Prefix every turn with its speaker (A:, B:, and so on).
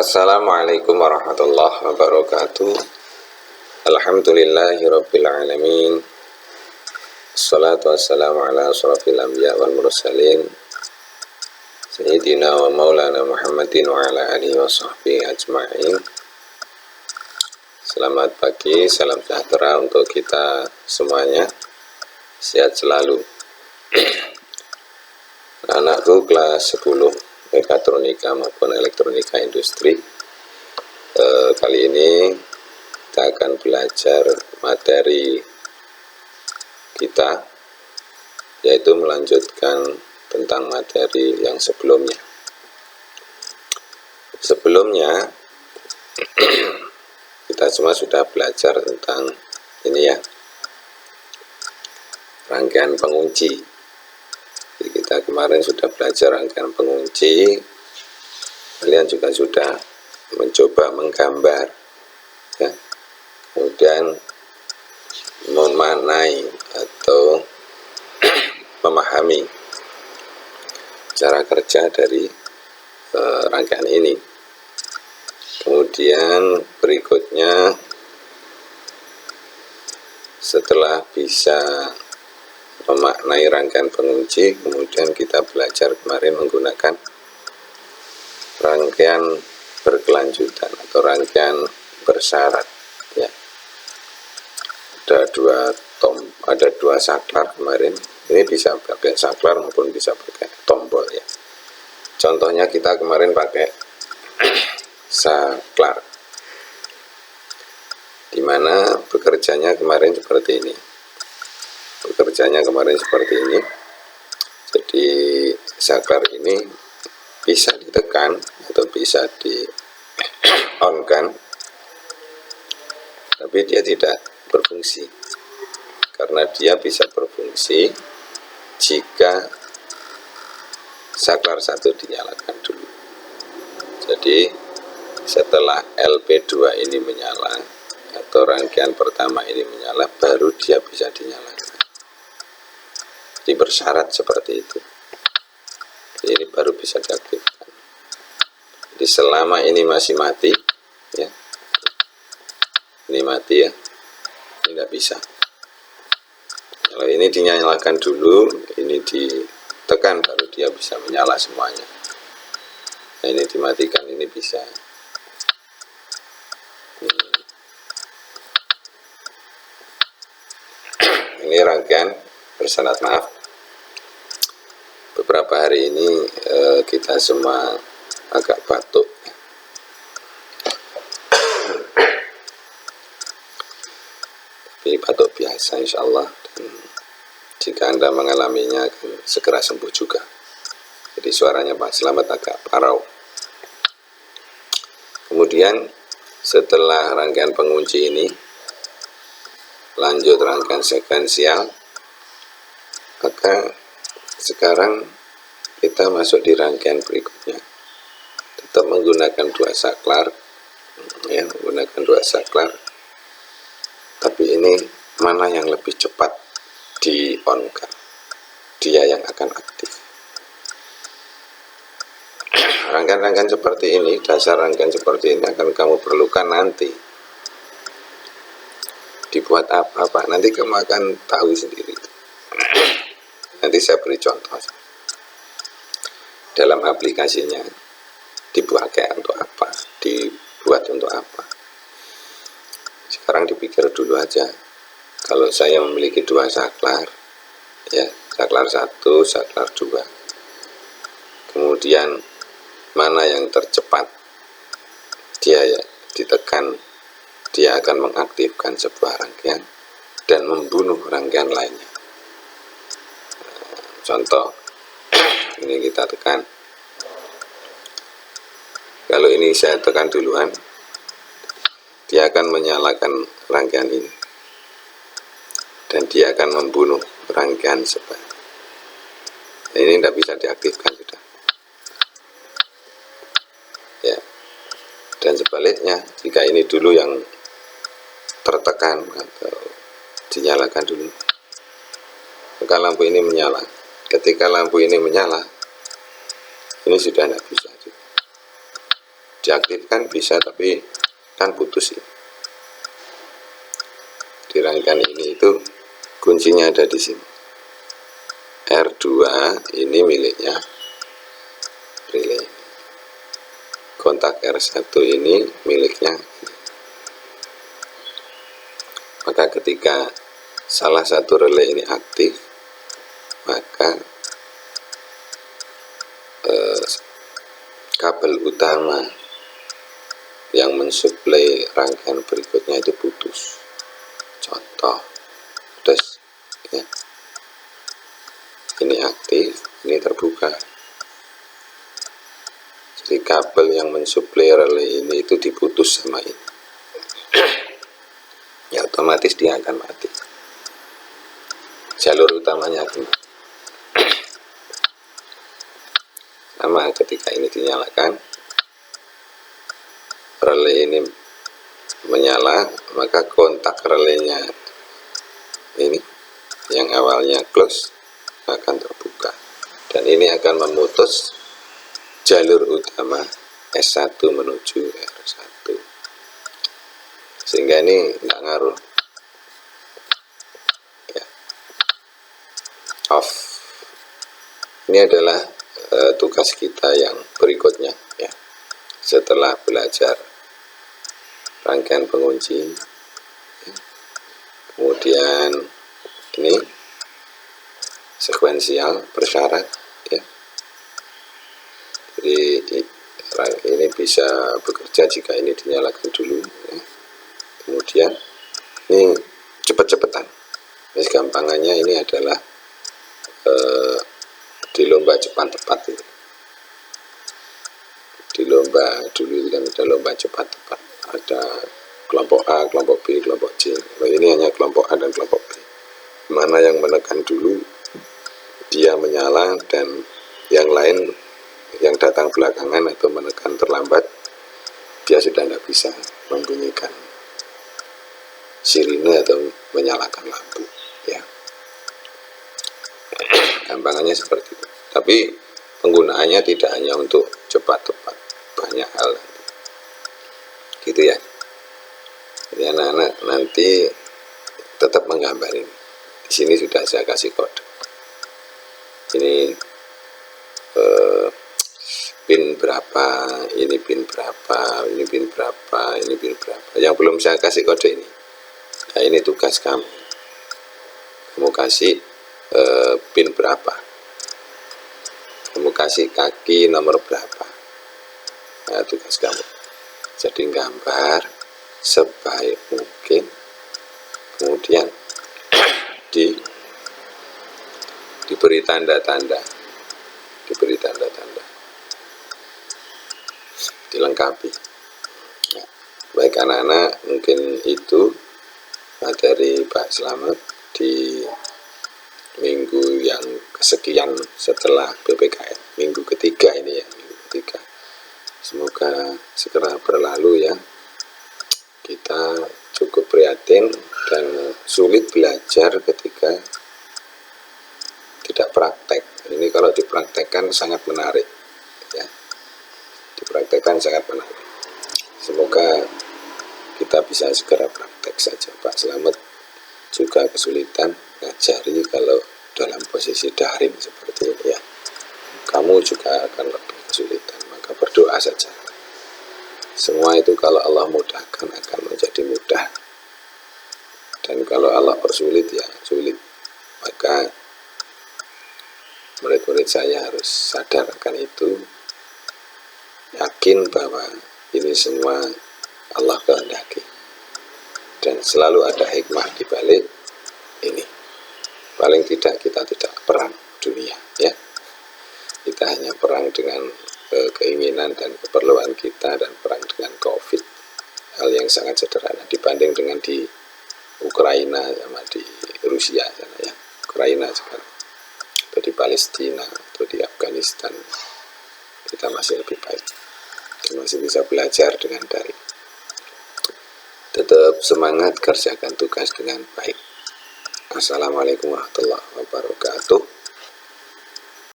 A: Assalamualaikum warahmatullahi wabarakatuh. Alhamdulillahirabbil alamin. Assalatu wassalamu ala asyrafil anbiya wal mursalin Sayyidina wa maulana Muhammadin wa ala alihi wa sahbihi ajma'in. Selamat pagi, salam sejahtera untuk kita semuanya. Sehat selalu. Anakku kelas 10 mekatronika maupun elektronika industri. Kali ini kita akan belajar materi kita, yaitu melanjutkan tentang materi yang sebelumnya. Sebelumnya kita semua sudah belajar tentang ini ya, rangkaian pengunci. Jadi kita kemarin sudah belajar rangkaian pengunci. Kalian juga sudah mencoba menggambar ya, kemudian memaknai atau memahami cara kerja dari rangkaian ini. Kemudian berikutnya, setelah bisa memaknai rangkaian pengunci, kemudian kita belajar kemarin menggunakan rangkaian berkelanjutan atau rangkaian bersyarat ya. Ada dua saklar kemarin. Ini bisa pakai saklar maupun bisa pakai tombol ya. Contohnya kita kemarin pakai saklar, dimana bekerjanya kemarin seperti ini. Jadi saklar ini bisa ditekan atau bisa di on kan, tapi dia tidak berfungsi, karena dia bisa berfungsi jika saklar 1 dinyalakan dulu. Jadi setelah LP2 ini menyala atau rangkaian pertama ini menyala, baru dia bisa dinyalakan. Jadi bersyarat seperti itu. Jadi ini baru bisa diaktifkan. Jadi selama ini masih mati ya, ini mati ya, ini tidak bisa. Kalau ini dinyalakan dulu, ini ditekan, baru dia bisa menyala semuanya. Nah, ini dimatikan, ini bisa. Ini rangkaian bersyarat. Maaf, beberapa hari ini kita semua agak batuk. Tapi batuk biasa insya Allah, dan jika Anda mengalaminya akan segera sembuh juga. Jadi suaranya Pak Slamet agak parau. Kemudian setelah rangkaian pengunci ini, lanjut rangkaian sekuensial, maka sekarang kita masuk di rangkaian berikutnya. Tetap menggunakan dua saklar ya, tapi ini mana yang lebih cepat di on kan, dia yang akan aktif. Rangkaian-rangkaian seperti ini, dasar rangkaian seperti ini akan kamu perlukan nanti. Dibuat apa Pak? Nanti kamu akan tahu sendiri. Nanti saya beri contoh. Dalam aplikasinya dibuat untuk apa? Dibuat untuk apa? Sekarang dipikir dulu aja. Kalau saya memiliki dua saklar, ya, saklar 1, saklar 2. Kemudian mana yang tercepat? Dia ya ditekan, dia akan mengaktifkan sebuah rangkaian dan membunuh rangkaian lainnya. Contoh, ini kita tekan. Kalau ini saya tekan duluan, dia akan menyalakan rangkaian ini, dan dia akan membunuh rangkaian sebaliknya. Ini tidak bisa diaktifkan sudah. Ya. Dan sebaliknya, jika ini dulu yang tertekan atau dinyalakan dulu, maka lampu ini menyala. Ketika lampu ini menyala, ini sudah tidak bisa. diaktifkan bisa, tapi kan putus ini. Di rangkaian ini itu kuncinya ada di sini. R2 ini miliknya relay. Kontak R1 ini miliknya. Maka ketika salah satu relay ini aktif, maka kabel utama yang mensuplai rangkaian berikutnya itu putus. Contoh, terus ya, ini aktif, ini terbuka. Jadi kabel yang mensuplai relay ini itu diputus sama ini. Ya otomatis dia akan mati. Jalur utamanya akan mati. Sama ketika ini dinyalakan, relay ini menyala, maka kontak relaynya ini yang awalnya close akan terbuka, dan ini akan memutus jalur utama S1 menuju R1, sehingga ini nggak ngaruh ya. Off. Ini adalah tugas kita yang berikutnya ya, setelah belajar rangkaian pengunci ya. Kemudian ini sekuensial bersyarat ya. Jadi ini bisa bekerja jika ini dinyalakan dulu ya. Kemudian ini cepet-cepetan. Ini gampangannya ini adalah di lomba cepat tepat itu. Di lomba dulu itu kan ada lomba cepat tepat, ada kelompok A, kelompok B, kelompok C. Nah, ini hanya kelompok A dan kelompok B. Mana yang menekan dulu dia menyala, dan yang lain yang datang belakangan atau menekan terlambat dia sudah tidak bisa membunyikan sirine atau menyalakan lampu ya. Gampangannya seperti itu. Tapi penggunaannya tidak hanya untuk cepat tepat, banyak hal gitu ya. Jadi anak-anak nanti tetap menggambar ini. Di sini sudah saya kasih kode. Ini pin berapa, ini pin berapa, ini pin berapa, ini pin berapa. Yang belum saya kasih kode ini. Nah, ini tugas kamu. Kamu kasih pin berapa, kamu kasih kaki nomor berapa. Nah, tugas kamu. Jadi gambar sebaik mungkin, kemudian diberi tanda-tanda, dilengkapi. Nah, baik anak-anak, mungkin itu materi Pak Slamet di minggu yang kesekian setelah PPKN, minggu ketiga ini ya, minggu ketiga. Semoga segera berlalu ya. Kita cukup prihatin dan sulit belajar ketika tidak praktek. Ini kalau dipraktekkan sangat menarik ya. Dipraktekkan sangat menarik. Semoga kita bisa segera praktek saja. Pak Slamet juga kesulitan ngajari kalau dalam posisi daring seperti ini ya. Kamu juga akan lebih kesulitan, maka berdoa saja. Semua itu kalau Allah mudahkan akan menjadi mudah, dan kalau Allah persulit ya sulit. Maka murid-murid saya harus sadar akan itu, yakin bahwa ini semua Allah kehendaki, dan selalu ada hikmah di balik ini. Paling tidak kita tidak perang dunia ya. Kita hanya perang dengan keinginan dan keperluan kita, dan perang dengan COVID. Hal yang sangat sederhana dibanding dengan di Ukraina sama di Rusia sana ya. Ukraina sekarang, atau di Palestina, atau di Afghanistan, kita masih lebih baik. Kita masih bisa belajar dengan daring. Tetap semangat, kerjakan tugas dengan baik. Assalamualaikum warahmatullahi wabarakatuh.